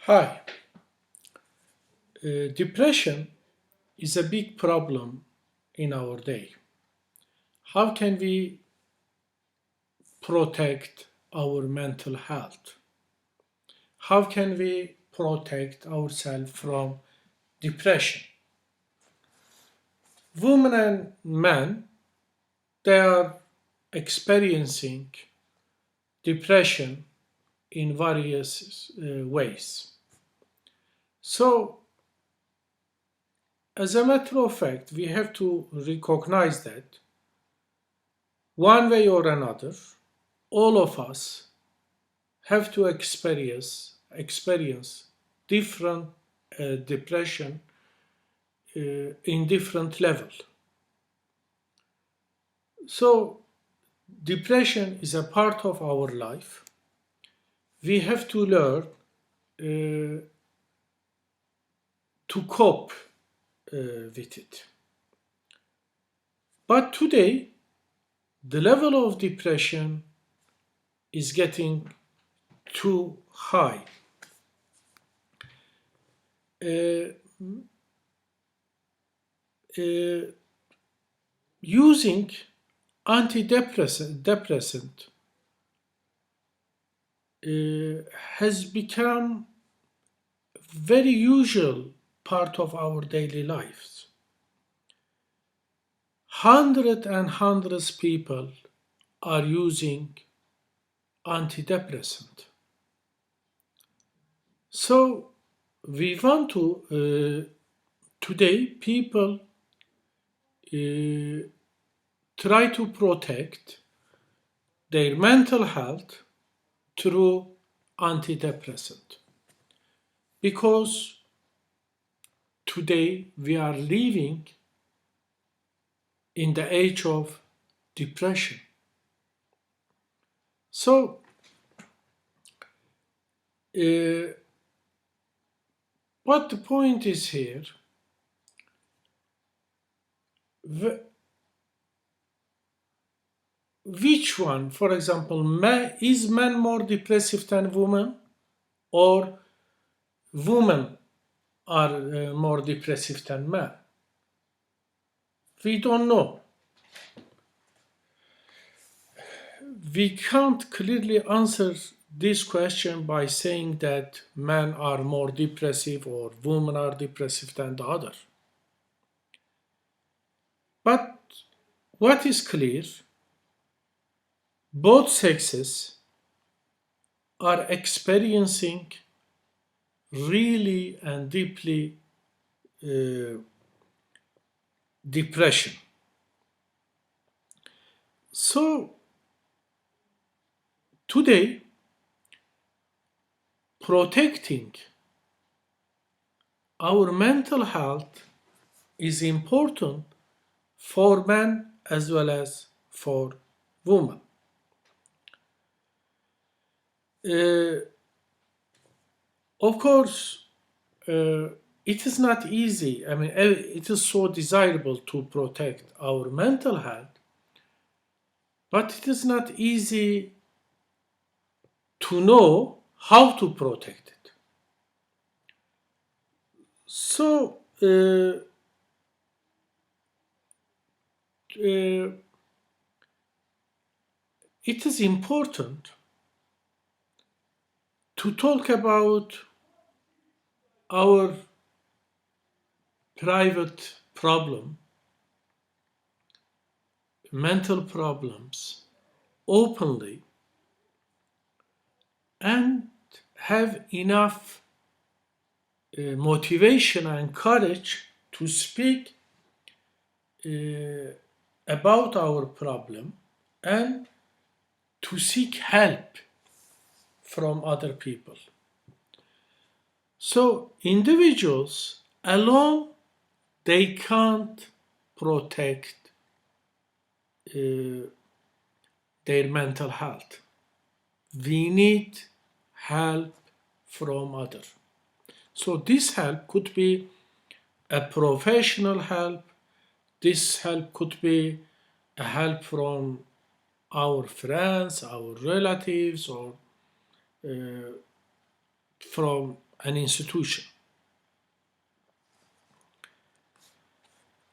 Hi. Depression is a big problem in our day. How can we protect our mental health? How can we protect ourselves from depression? Women and men, they are experiencing depression in various ways. So, as a matter of fact, we have to recognize that one way or another, all of us have to experience different depression in different level. So depression is a part of our life. We have to learn to cope with it. But today, the level of depression is getting too high. Uh, Using antidepressant has become very usual part of our daily lives. Hundreds people are using antidepressant. So we want to today people try to protect their mental health through antidepressant because today we are living in the age of depression. So what the point is here, which one, for example, is man more depressive than woman, or women are more depressive than men? We don't know. We can't clearly answer this question by saying that men are more depressive or women are depressive than the other. But what is clear, both sexes are experiencing really and deeply depression. So today, protecting our mental health is important for men as well as for women. Uh, of course, it is not easy. I mean, it is so desirable to protect our mental health, but it is not easy to know how to protect it. So, it is important to talk about our private problem, mental problems, openly, and have enough motivation and courage to speak about our problem and to seek help from other people. So individuals alone, they can't protect their mental health. We need help from others. So this help could be a professional help. This help could be a help from our friends, our relatives, or from an institution.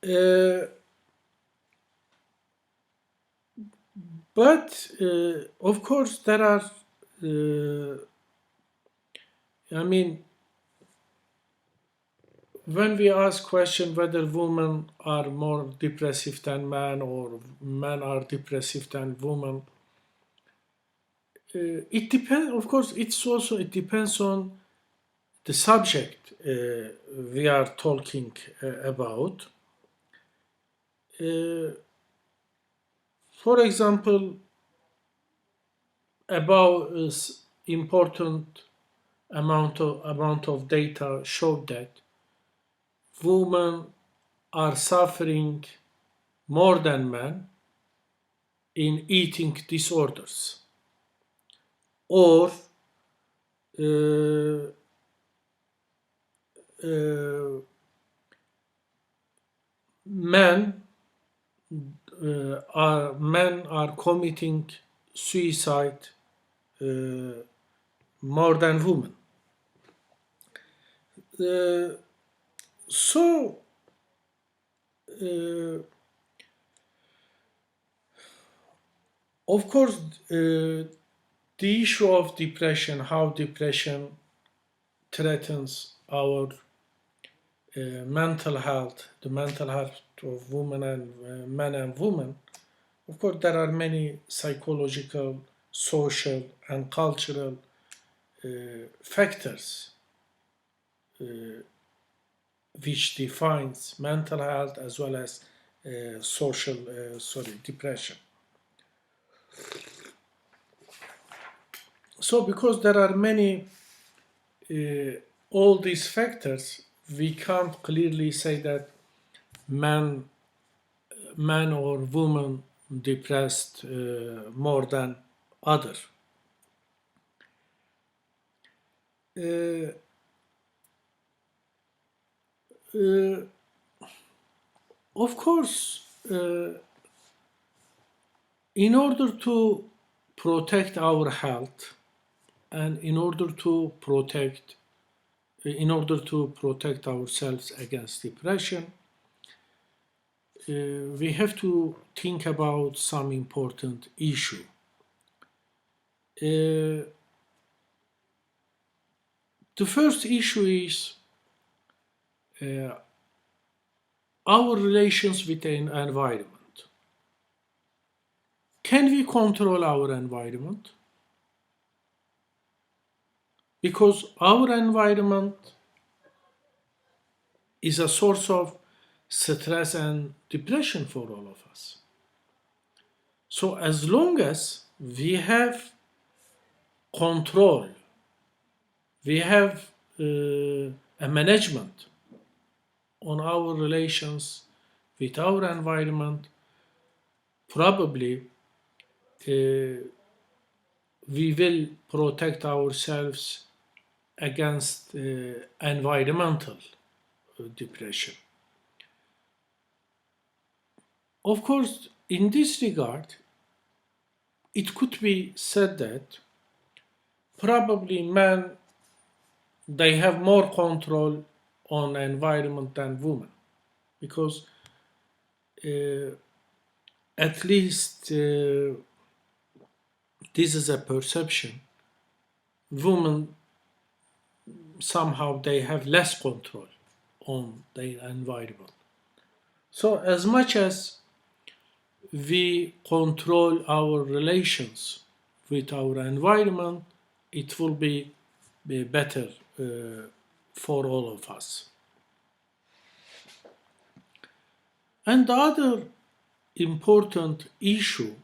Uh, but of course there are, I mean, when we ask question whether women are more depressive than men or men are depressive than women, it depends. Of course, it depends on the subject we are talking about. For example, about important amount of data showed that women are suffering more than men in eating disorders, or uh, uh, men are committing suicide uh, more than women. Uh, so uh, of course, the issue of depression, how depression threatens our mental health, the mental health of women and men and women. Of course, there are many psychological, social, and cultural factors which defines mental health as well as depression. So, because there are many uh, all these factors, we can't clearly say that man man or woman depressed more than other. Uh, uh, of course, in order to protect our health and in order to protect ourselves against depression, we have to think about some important issue. Uh, the first issue is uh, our relations with the environment. Can we control our environment? Because our environment is a source of stress and depression for all of us. So, as long as we have control, we have a management on our relations with our environment, probably we will protect ourselves against environmental depression. Of course, in this regard, it could be said that probably men they have more control on environment than women, because uh, at least this is a perception. Women somehow they have less control on their environment. So as much as we control our relations with our environment, it will be better for all of us. And the other important issue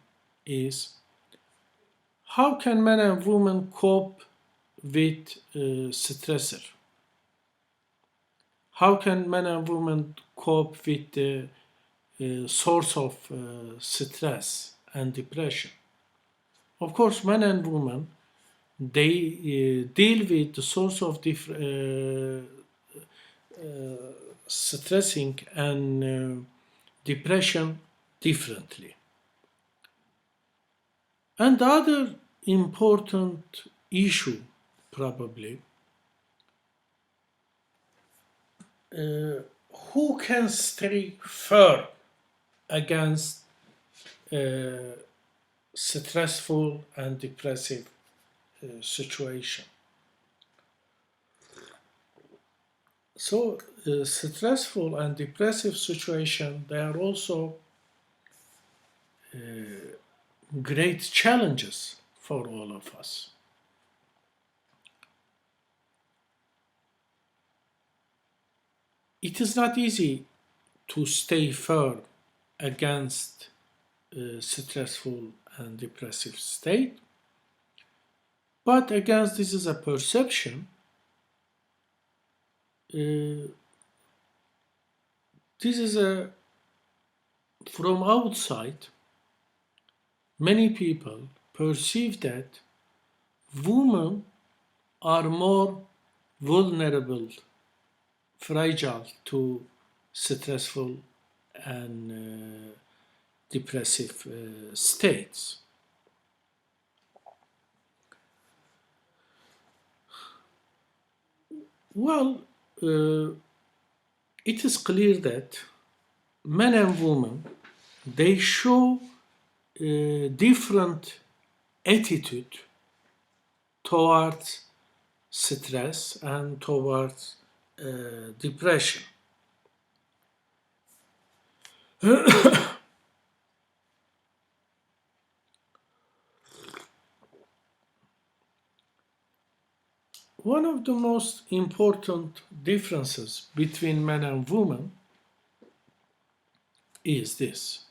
is how can men and women cope with stressor? How can men and women cope with the source of stress and depression? Of course, men and women they deal with the source of stressing and depression differently. And the other important issue probably uh, who can stay firm against stressful and depressive situation? So, stressful and depressive situation, they are also great challenges for all of us. It is not easy to stay firm against stressful and depressive state, but against this is a perception. Uh, this is a from outside. Many people perceive that women are more vulnerable, fragile to stressful and depressive states. Well, uh, it is clear that men and women they show different attitude towards stress and towards depression. One of the most important differences between men and women is this.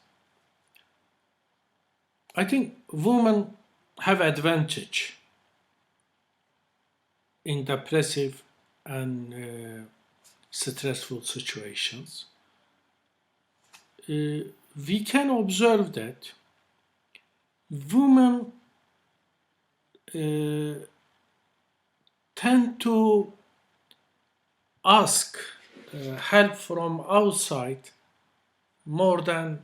I think women have advantage in depressive and stressful situations. We can observe that women uh, tend to ask help from outside more than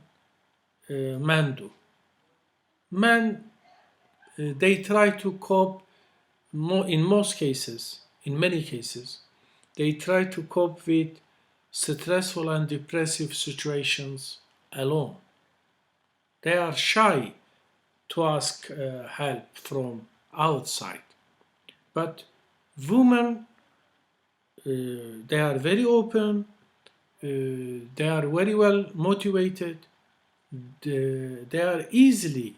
men do. Men, they try to cope in most cases, in many cases, they try to cope with stressful and depressive situations alone. They are shy to ask help from outside. But women, they are very open, they are very well motivated, they are easily,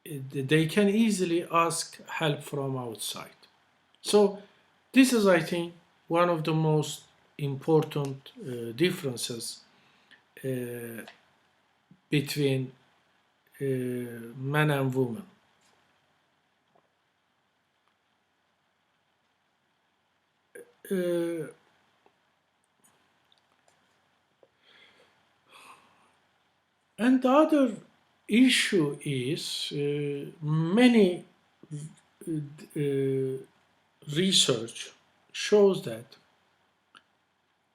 they can easily ask help from outside. So this is, I think, one of the most important differences uh, between men and women. Uh, and the other issue is many research shows that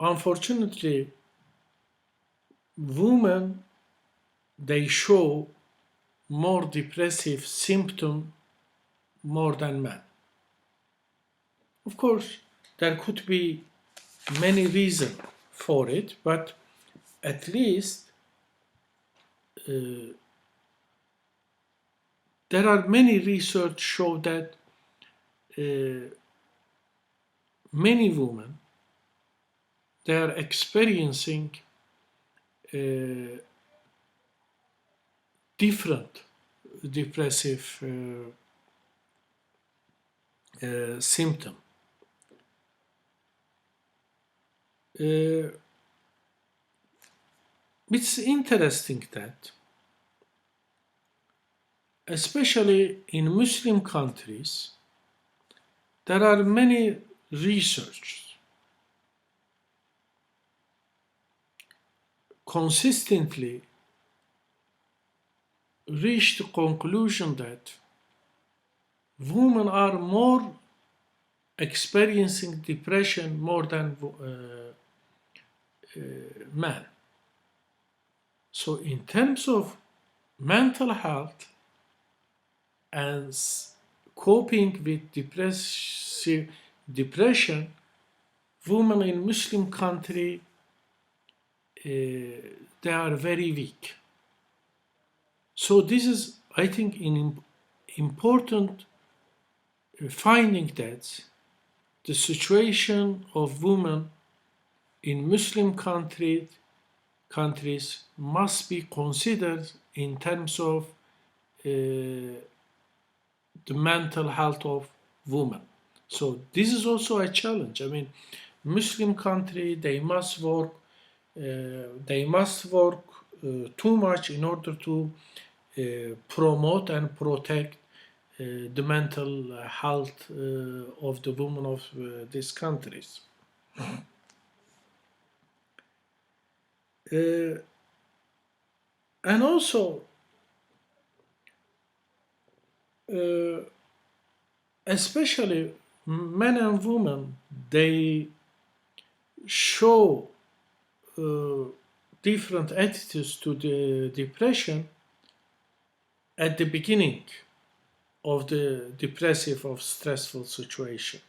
unfortunately women they show more depressive symptom more than men. Of course, there could be many reasons for it, but at least uh, there are many research show that uh, many women they are experiencing uh, different depressive symptom. Uh, it's interesting that, especially in Muslim countries, there are many research consistently reach the conclusion that women are more experiencing depression more than men. So, in terms of mental health and coping with depression, women in Muslim country, they are very weak. So this is, I think, an important finding that the situation of women in Muslim countries must be considered in terms of the mental health of women. So this is also a challenge. I mean, Muslim country, they must work too much in order to promote and protect the mental health of the women of these countries. And also, especially men and women, they show different attitudes to the depression at the beginning of the depressive or stressful situation.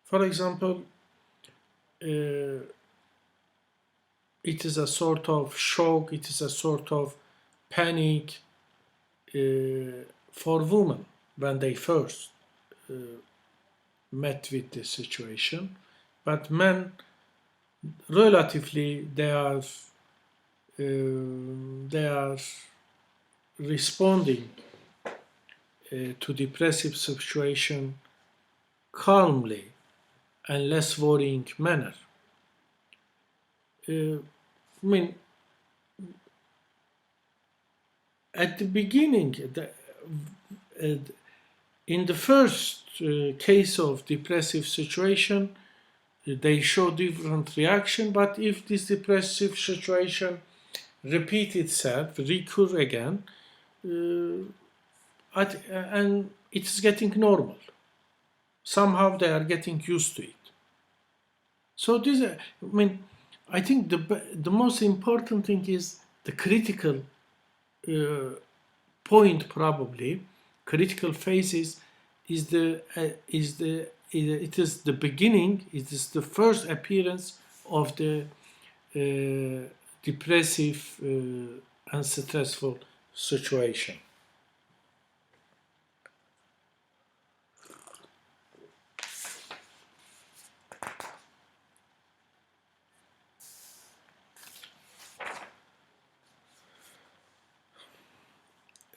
For example, it is a sort of shock, it is a sort of panic for women when they first met with the situation. But men, relatively, they are responding to depressive situation calmly and less worrying manner. I mean, at the beginning, in the first case of depressive situation, they show different reaction. But if this depressive situation repeat itself, recur again, and it's getting normal. Somehow they are getting used to it. So this, I mean, I think the most important thing is the critical point, probably critical phases it is the beginning. It is the first appearance of the depressive and stressful situation.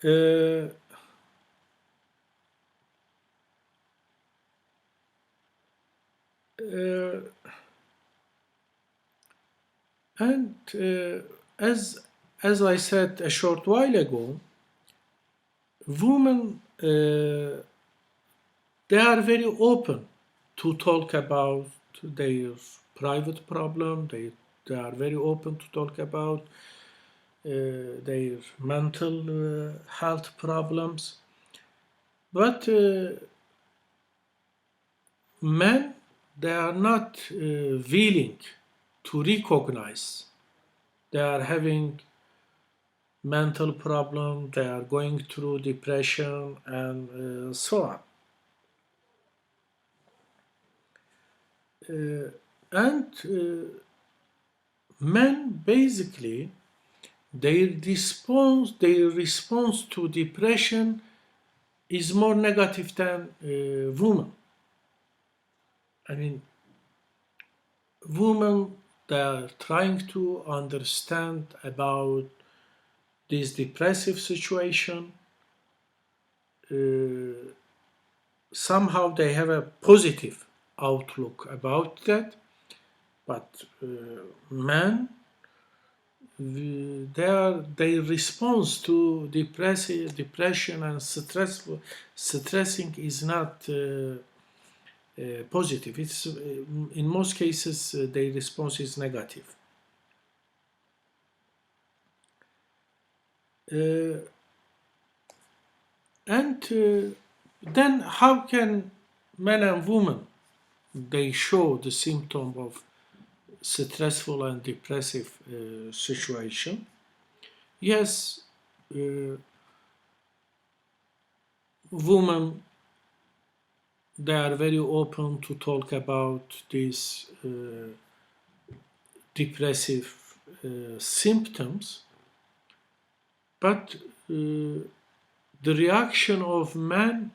Uh, uh, and as I said a short while ago, women they are very open to talk about their private problem. They are very open to talk about their mental health problems. But men, they are not willing to recognize they are having mental problem, they are going through depression, and so on. And men basically their response to depression is more negative than women. I mean, women, they are trying to understand about this depressive situation. Somehow they have a positive outlook about that, but men, their response to depression and stressing is not positive. It's in most cases their response is negative. And then how can men and women they show the symptom of stressful and depressive situation? Yes, women they are very open to talk about these depressive symptoms, but the reaction of men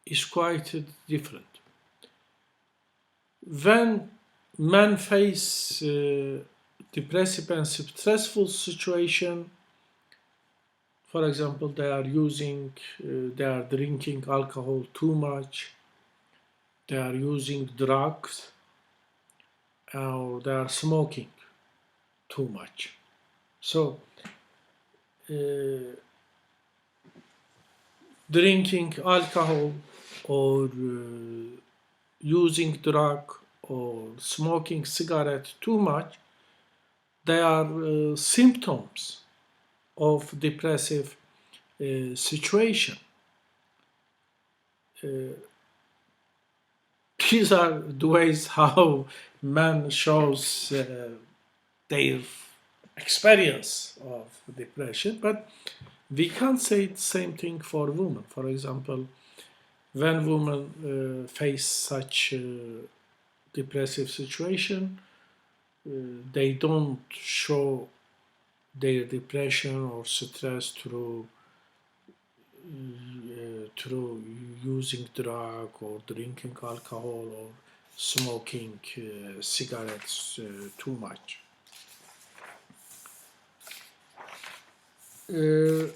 is quite different. When men face depressive and stressful situation, for example, they are drinking alcohol too much, they are using drugs, or they are smoking too much. So, drinking alcohol or using drug or smoking cigarette too much, they are symptoms of depressive situation. These are the ways how man shows their experience of depression, but we can't say the same thing for women. For example, when women face such depressive situation, they don't show their depression or stress through using drug or drinking alcohol or smoking cigarettes too much. Uh,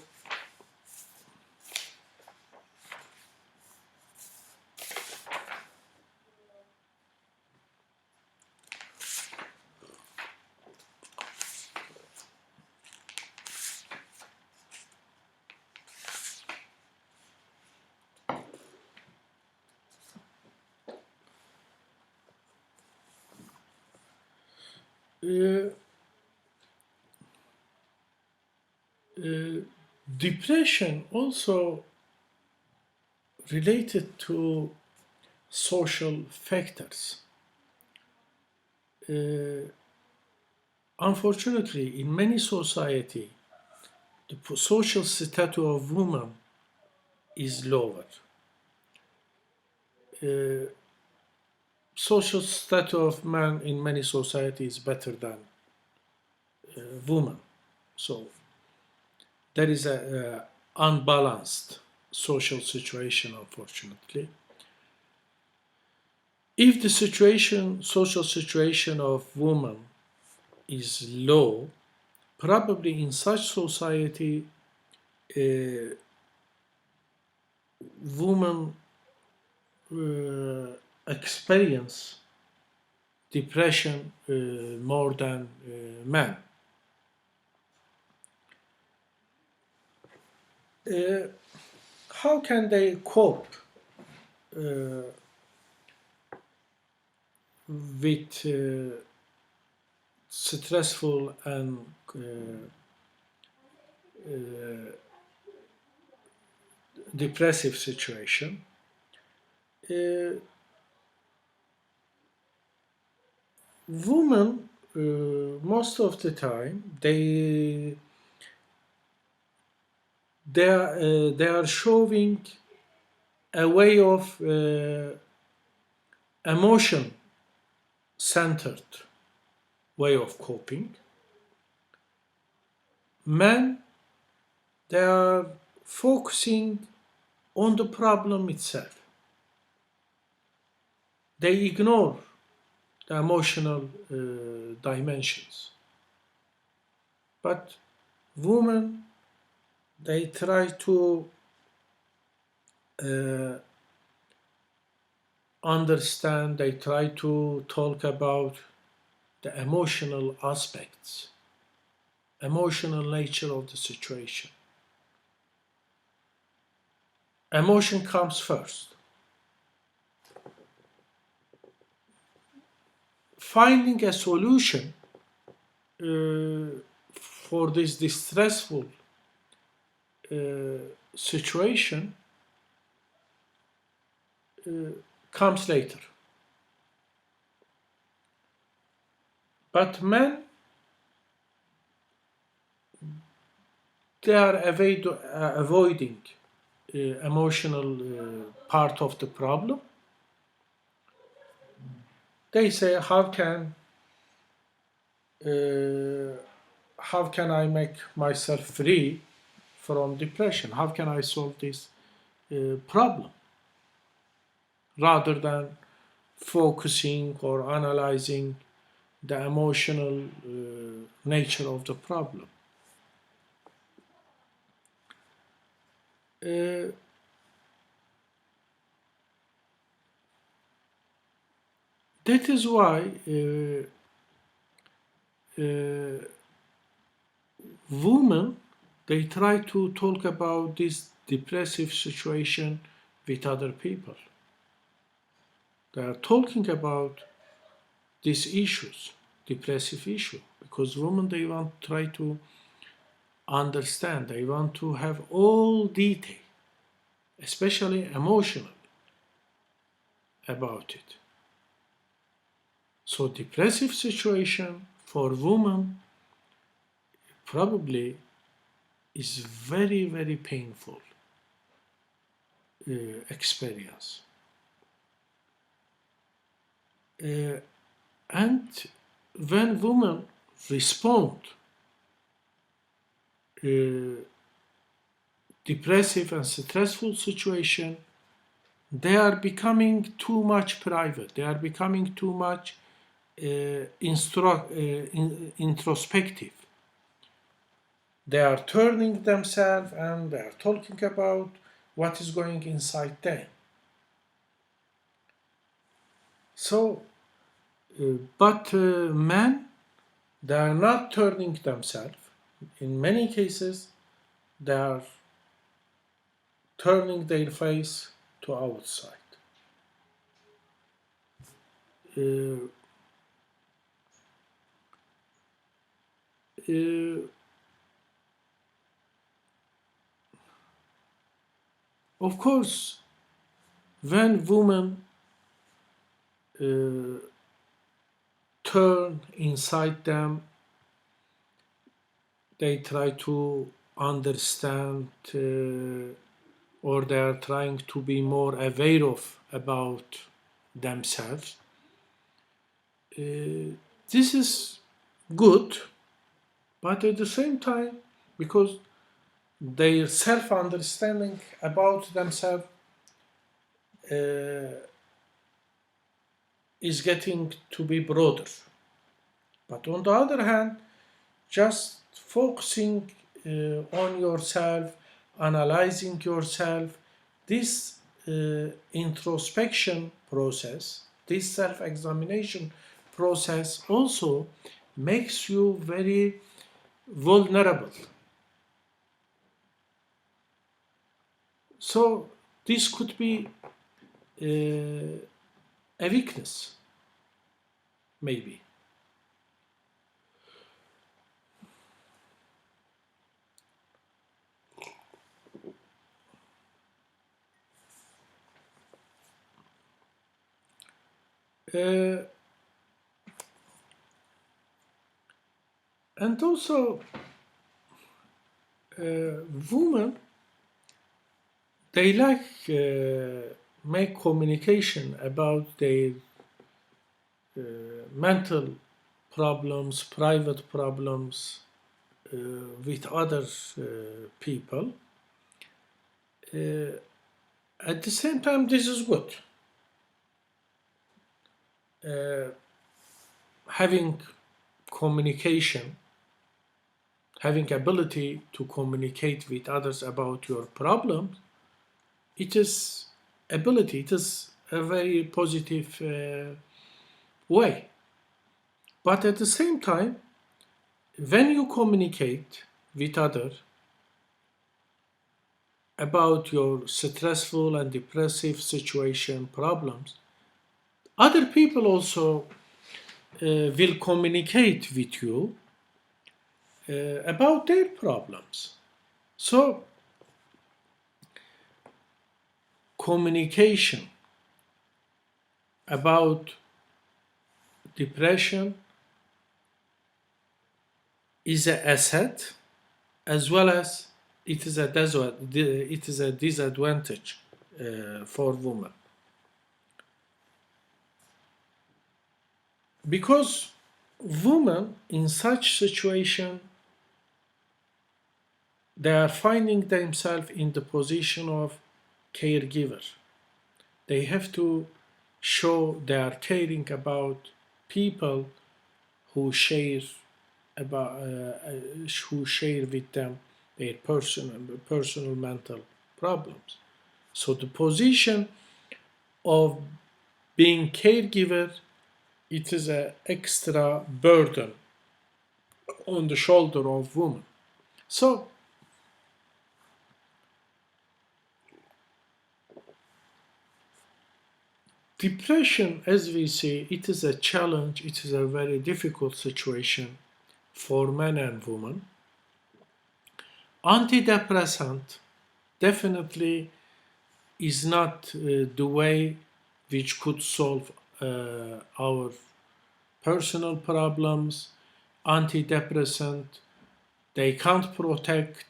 uh, uh, Depression also related to social factors. Uh, Unfortunately, in many society, the social status of women is lower. Uh, Social status of man in many societies is better than women. So there is a unbalanced social situation, unfortunately. If the social situation of women is low, probably in such society, uh, women experience depression more than men. Uh, how can they cope uh, with stressful and uh, depressive situation? Uh, Women, most of the time, they are showing a way of emotion centered way of coping. Men, they are focusing on the problem itself. They ignore the emotional dimensions. But women, they try to uh, understand, they try to talk about the emotional aspects, emotional nature of the situation. Emotion comes first. Finding a solution for this distressful situation comes later. But men, they are avoiding emotional part of the problem. They say, how can I make myself free from depression? How can I solve this problem? Rather than focusing or analyzing the emotional nature of the problem. Uh, that is why women, they try to talk about this depressive situation with other people. They are talking about these issues, depressive issue, because women, they want to try to understand, they want to have all detail, especially emotional, about it. So depressive situation for women probably is very, very painful experience. And when women respond depressive and stressful situation, they are becoming too much private. They are becoming too much introspective. They are turning themselves and they are talking about what is going inside them. So, but men, they are not turning themselves. In many cases, they are turning their face to outside. Uh, uh, of course, when women uh, turn inside them, they try to understand or they are trying to be more aware of about themselves. This is good, but at the same time, because their self-understanding about themselves uh, is getting to be broader. But on the other hand, just focusing on yourself, analyzing yourself, this introspection process, this self-examination process also makes you very vulnerable. So this could be a weakness, maybe. Uh, and also, women, they like make communication about their mental problems, private problems with other people. At the same time, this is good. Having communication, having ability to communicate with others about your problems, it is ability, it is a very positive way. But at the same time, when you communicate with others about your stressful and depressive situation problems, other people also will communicate with you about their problems. So, communication about depression is an asset as well as it is a disadvantage for women, because women in such situation, they are finding themselves in the position of caregiver. They have to show they are caring about people who share who share with them their personal mental problems. So the position of being caregiver, it is an extra burden on the shoulder of women. So depression, as we see, it is a challenge, it is a very difficult situation for men and women. Antidepressant definitely is not the way which could solve our personal problems. Antidepressant, they can't protect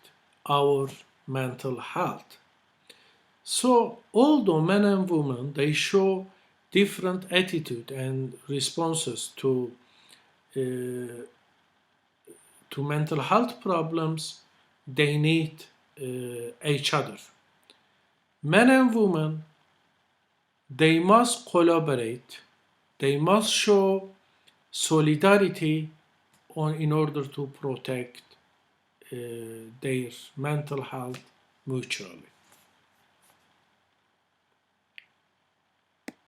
our mental health. So, although men and women they show different attitude and responses uh, to mental health problems, they need each other. Men and women they must collaborate. They must show solidarity in order to protect their mental health mutually.